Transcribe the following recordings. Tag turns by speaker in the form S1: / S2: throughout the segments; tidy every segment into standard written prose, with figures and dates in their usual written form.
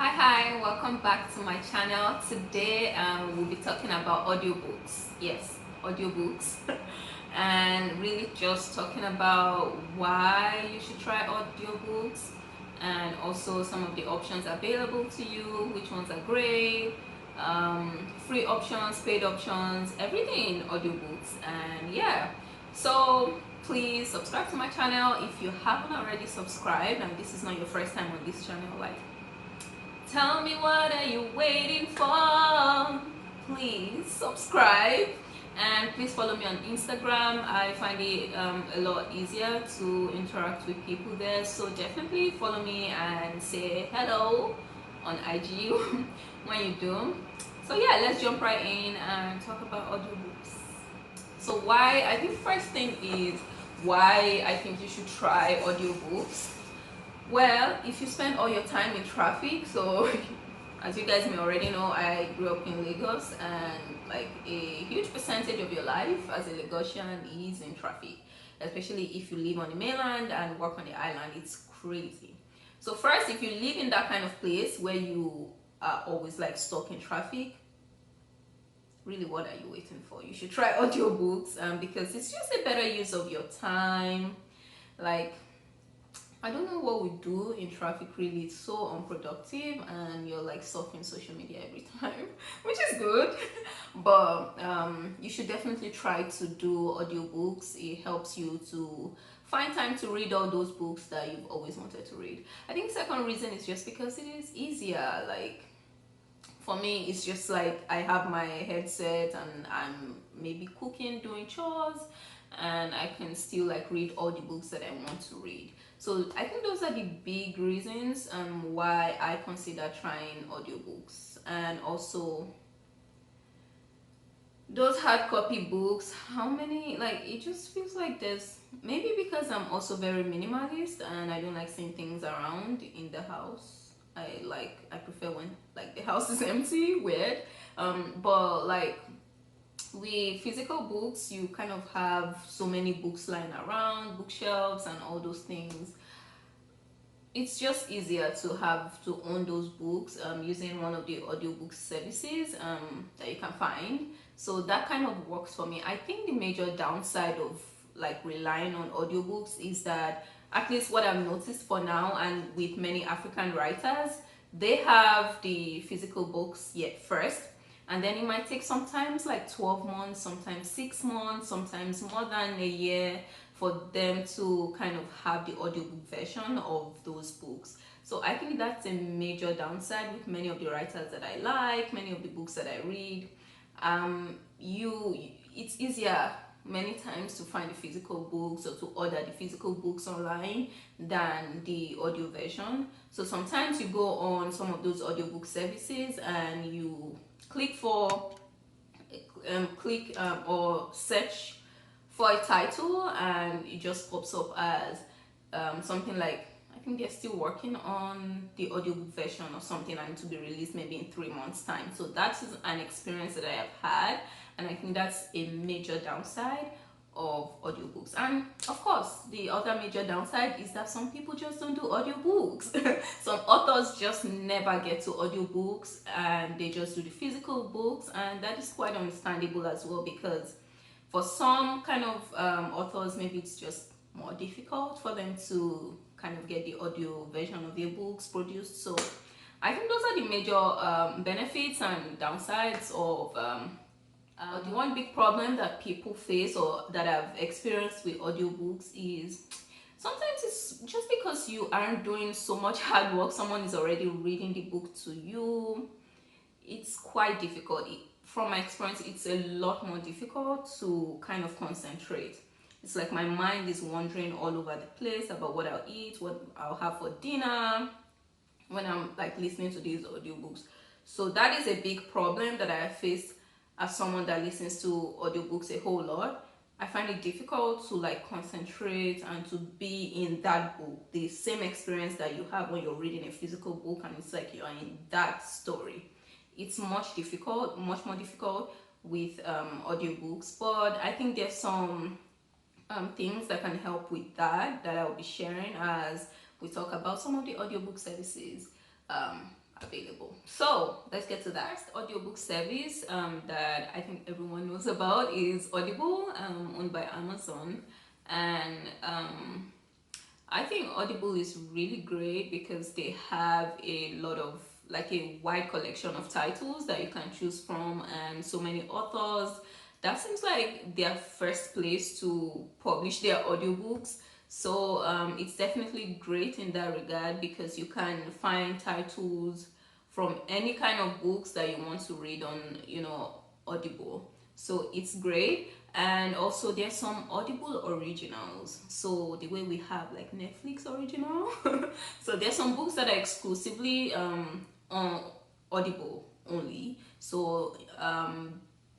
S1: Hi, welcome back to my channel. Today we'll be talking about audiobooks. Yes, audiobooks. And really just talking about why you should try audiobooks and also some of the options available to you, which ones are great, free options, paid options, everything in audiobooks. And yeah, so please subscribe to my channel if you haven't already subscribed and this is not your first time on this channel. Like, tell me, what are you waiting for? Please subscribe and please follow me on Instagram. I find it a lot easier to interact with people there, so definitely follow me and say hello on IG when you do. So yeah, let's jump right in and talk about audiobooks. So why, I think first thing is why I think you should try audiobooks. Well, if you spend all your time in traffic, so as you guys may already know, I grew up in Lagos, and like a huge percentage of your life as a Lagosian is in traffic, especially if you live on the mainland and work on the island. It's crazy. So first, if you live in that kind of place where you are always like stuck in traffic, really, what are you waiting for? You should try audiobooks, because it's just a better use of your time. Like, I don't know what we do in traffic, really. It's so unproductive and you're like surfing social media every time, which is good. But you should definitely try to do audiobooks. It helps you to find time to read all those books that you've always wanted to read. I think the second reason is just because it is easier. Like, for me, it's just like I have my headset and I'm maybe cooking, doing chores, and I can still like read all the books that I want to read. So I think those are the big reasons why I consider trying audiobooks. And also those hard copy books, how many, like, it just feels like there's, maybe because I'm also very minimalist and I don't like seeing things around in the house. I prefer when like the house is empty. Weird. But like with physical books, you kind of have so many books lying around, bookshelves and all those things. It's just easier to have to own those books using one of the audiobook services that you can find. So that kind of works for me. I think the major downside of like relying on audiobooks is that, at least what I've noticed for now, and with many African writers, they have the physical books yet first, and then it might take sometimes like 12 months, sometimes 6 months, sometimes more than a year for them to kind of have the audiobook version of those books. So I think that's a major downside with many of the writers that I like, many of the books that I read. It's easier many times to find the physical books or to order the physical books online than the audio version. So sometimes you go on some of those audiobook services and you click for or search for a title, and it just pops up as something like, I think they're still working on the audiobook version or something, and to be released maybe in 3 months time. So that is an experience that I have had, and I think that's a major downside of audiobooks. And of course, the other major downside is that some people just don't do audiobooks. Some authors just never get to audiobooks and they just do the physical books, and that is quite understandable as well, because for some kind of authors, maybe it's just more difficult for them to kind of get the audio version of their books produced. So I think those are the major benefits and downsides of the one big problem that people face or that I've experienced with audiobooks is sometimes it's just because you aren't doing so much hard work, someone is already reading the book to you. It's quite difficult. From my experience, it's a lot more difficult to kind of concentrate. It's like my mind is wandering all over the place about what I'll eat, what I'll have for dinner when I'm like listening to these audiobooks. So that is a big problem that I faced as someone that listens to audiobooks a whole lot. I find it difficult to like concentrate and to be in that book, the same experience that you have when you're reading a physical book, and it's like you're in that story. It's much more difficult with audiobooks, but I think there's some things that can help with that I'll be sharing as we talk about some of the audiobook services. available. So let's get to that. First audiobook service that I think everyone knows about is Audible, owned by Amazon. And I think Audible is really great because they have a lot of, like, a wide collection of titles that you can choose from, and so many authors. That seems like their first place to publish their audiobooks. So it's definitely great in that regard because you can find titles from any kind of books that you want to read on, Audible. So it's great. And also there's some Audible originals, so the way we have like Netflix original. So there's some books that are exclusively on Audible only. So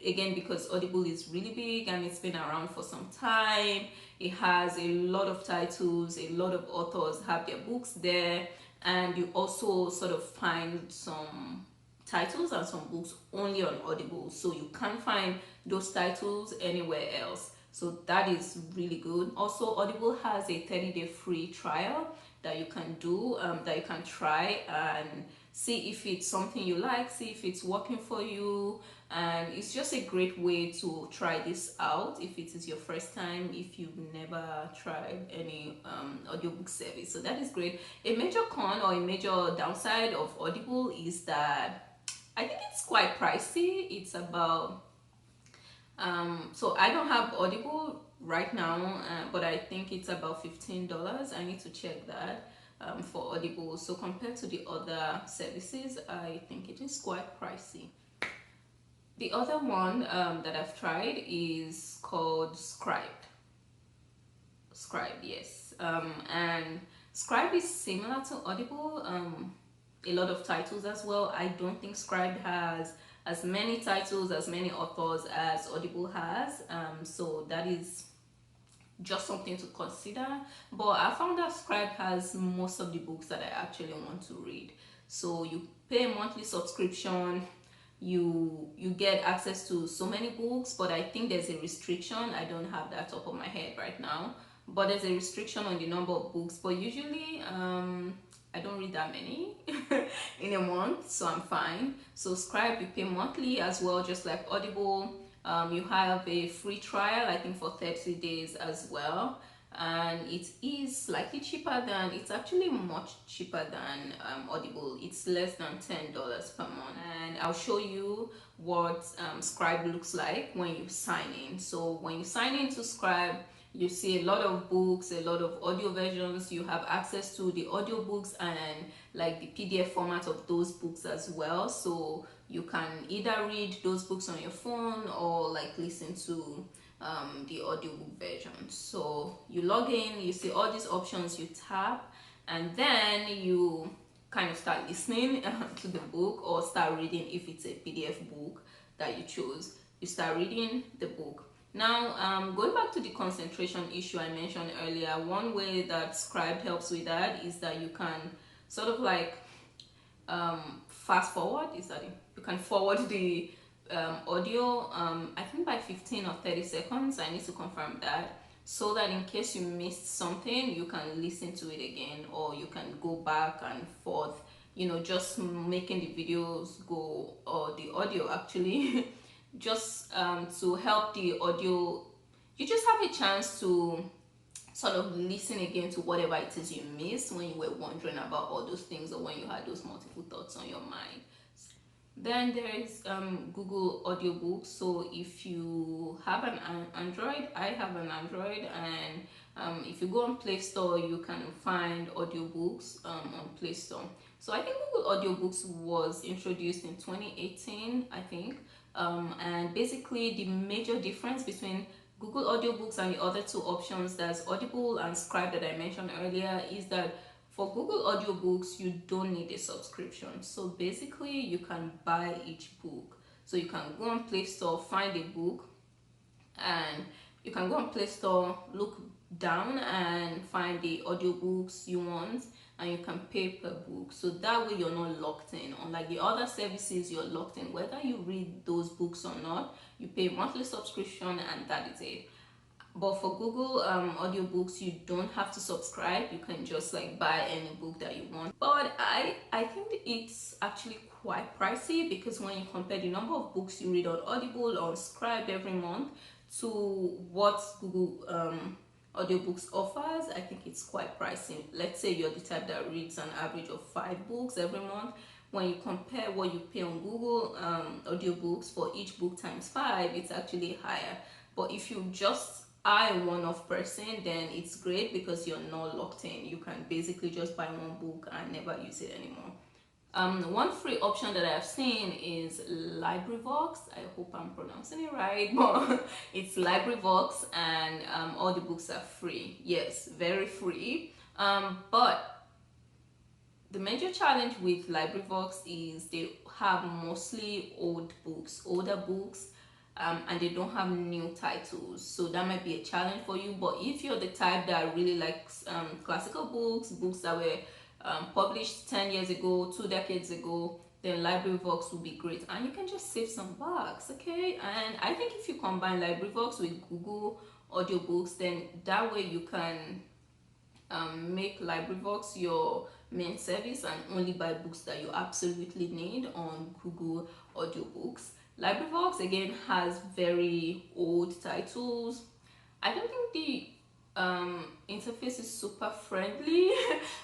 S1: again, because Audible is really big and it's been around for some time, it has a lot of titles, a lot of authors have their books there, and you also sort of find some titles and some books only on Audible, so you can't find those titles anywhere else. So that is really good. Also, Audible has a 30-day free trial that you can do, that you can try and see if it's something you like, see if it's working for you. And it's just a great way to try this out if it is your first time, if you've never tried any audiobook service. So that is great. A major con or a major downside of Audible is that I think it's quite pricey. It's about so I don't have Audible right now, but I think it's about $15. I need to check that for Audible. So compared to the other services, I think it is quite pricey. The other one that I've tried is called Scribe. Scribe, yes. And Scribe is similar to Audible. A lot of titles as well. I don't think Scribe has as many titles, as many authors as Audible has. So that is just something to consider. But I found that Scribe has most of the books that I actually want to read. So you pay a monthly subscription, you get access to so many books, but I think there's a restriction. I don't have that top of my head right now, but there's a restriction on the number of books. But usually I don't read that many in a month, so I'm fine. So Scribe, you pay monthly as well, just like Audible. You have a free trial, I think, for 30 days as well. And it is slightly cheaper than, it's actually much cheaper than Audible. It's less than $10 per month. And I'll show you what Scribe looks like when you sign in. So when you sign into Scribe, you see a lot of books, a lot of audio versions. You have access to the audiobooks and like the PDF format of those books as well. So you can either read those books on your phone or like listen to the audiobook version. So you log in, you see all these options, you tap, and then you kind of start listening to the book or start reading if it's a PDF book that you choose. You start reading the book. Now, going back to the concentration issue I mentioned earlier, one way that Scribe helps with that is that you can sort of like fast forward. Is that it? You can forward the audio, I think by 15 or 30 seconds. I need to confirm that, so that in case you missed something, you can listen to it again, or you can go back and forth, just making the videos go, or the audio actually, just to help the audio. You just have a chance to sort of listen again to whatever it is you missed when you were wondering about all those things, or when you had those multiple thoughts on your mind. Then there is Google Audiobooks. So if you have an Android, I have an Android, and if you go on Play Store, you can find audiobooks on Play Store. So I think Google Audiobooks was introduced in 2018, I think. And basically the major difference between Google Audiobooks and the other two options, that's Audible and Scribe that I mentioned earlier, is that for Google Audiobooks, you don't need a subscription. So basically, you can buy each book. So you can go on Play Store, find a book, and you can go on Play Store, look down and find the audiobooks you want, and you can pay per book. So that way you're not locked in. Unlike the other services, you're locked in. Whether you read those books or not, you pay monthly subscription and that is it. But for Google audiobooks, you don't have to subscribe. You can just like buy any book that you want. But I think it's actually quite pricey, because when you compare the number of books you read on Audible or on Scribe every month to what Google audiobooks offers, I think it's quite pricey. Let's say you're the type that reads an average of 5 books every month. When you compare what you pay on Google audiobooks for each book times 5, it's actually higher. But if you just are a one-off person, then it's great because you're not locked in. You can basically just buy one book and never use it anymore. One free option that I've seen is Librivox. I hope I'm pronouncing it right, but it's Librivox, and all the books are free. Yes, very free. But the major challenge with Librivox is they have mostly older books, and they don't have new titles. So that might be a challenge for you. But if you're the type that really likes classical books that were published 10 years ago, 2 decades ago, then Librivox will be great, and you can just save some bucks, okay? And I think if you combine Librivox with Google audiobooks, then that way you can make Librivox your main service and only buy books that you absolutely need on Google audiobooks. Librivox again has very old titles. I don't think the interface is super friendly.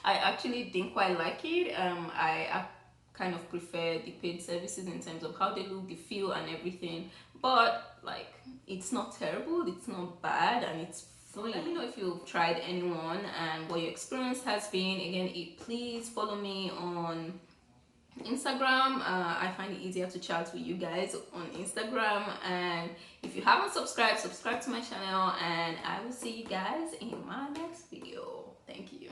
S1: I actually didn't quite like it. I kind of prefer the paid services in terms of how they look, the feel, and everything. But like, it's not terrible, it's not bad, and it's free. Let me know if you've tried anyone and what your experience has been. Again, please follow me on Instagram. I find it easier to chat with you guys on Instagram. And if you haven't subscribed, subscribe to my channel, and I will see you guys in my next video. Thank you.